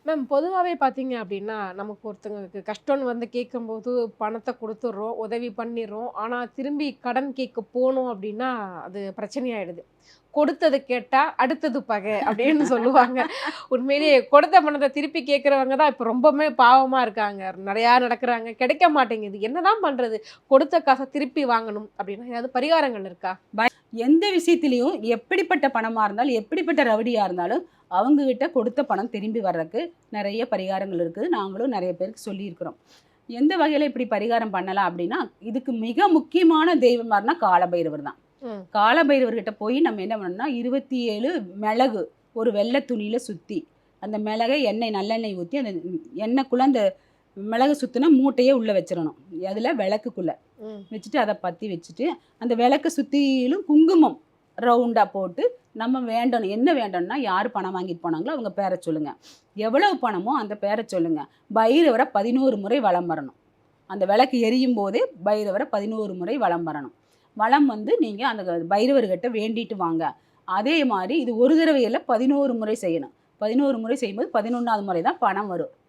Ma'am பொதுவாவே பார்த்தீங்க அப்டின்னா, நமக்கு ஒருத்தங்களுக்கு கஷ்டம்னு வந்து கேட்கும்போது பணத்த குடுத்துர்றோம், உதவி பண்ணிர்றோம். ஆனா திரும்பி கடன் கேட்க போனோம் அப்டின்னா, அது பிரச்சனையாயிடுது. "கொடுத்தது கேட்டா அடுத்தது பகை" அப்டின்னு சொல்லுவாங்க. உண்மையிலேயே கொடுத்த பணத்த திருப்பி கேட்கிறவங்க தான் இப்ப ரொம்பவுமே பாவமா இருக்காங்க. நெறையா நடக்குறாங்க. கிடைக்க மாட்டேங்குது. என்னதான் பண்றது? கொடுத்த காச திருப்பி வாங்கணும் அப்டின்னா, ஏதாவது பரிகாரங்கள் இருக்கா? எந்த விஷயத்திலயும் எப்படிப்பட்ட பணமா இருந்தாலும், எப்படிப்பட்ட ரவுடியா இருந்தாலும், அவங்க கிட்ட கொடுத்த பணம் திரும்பி வர்றக்கு நெறைய பரிகாரங்கள் இருக்குது. நாங்களும் நெறைய பேருக்கு சொல்லியிருக்கிறோம். எந்த வகையில இப்படி பரிகாரம் பண்ணலாம் அப்படின்னா, இதுக்கு மிக முக்கியமான தெய்வம் யாருன்னா காலபைரவர் தான். ம். காலபைரவர்கிட்ட போய் நம்ம என்ன பண்ணணும்னா, 27 மிளகு ஒரு வெள்ள துணியில சுத்தி, அந்த மிளக எண்ணெய் நல்லெண்ணெய் ஊத்தி, அந்த எண்ணெய்க்குள்ள அந்த மிளகு சுத்துன மூட்டைய உள்ள வச்சிரணும். எதுல? விளக்குக்குள்ள. ம். வச்சுட்டு அத பத்தி வச்சுட்டு, அந்த விளக்க சுத்திலும் குங்குமம் ரவுண்டா போட்டு, நம்ம வேண்டணும். என்ன வேண்டணும்னா, யாரு பணம் வாங்கிட்டு போனாங்களோ அவங்க பேர சொல்லுங்க. எவ்வளவு பணமோ அந்த பேர சொல்லுங்க. பைரவர 11 முறை வலம் வரணும். அந்த விளக்கு எரியும்போதே பைரவர 11 முறை வலம் வரணும். வலம் வந்து நீங்க அந்த பைரவர்கிட்ட வேண்டிட்டு வாங்க. அதே மாரி இது ஒரு தடவை இல்ல 11 முறை செய்யணும். 11 முறை செய்யும்போது 11வது முறை தான் பணம் வரும்.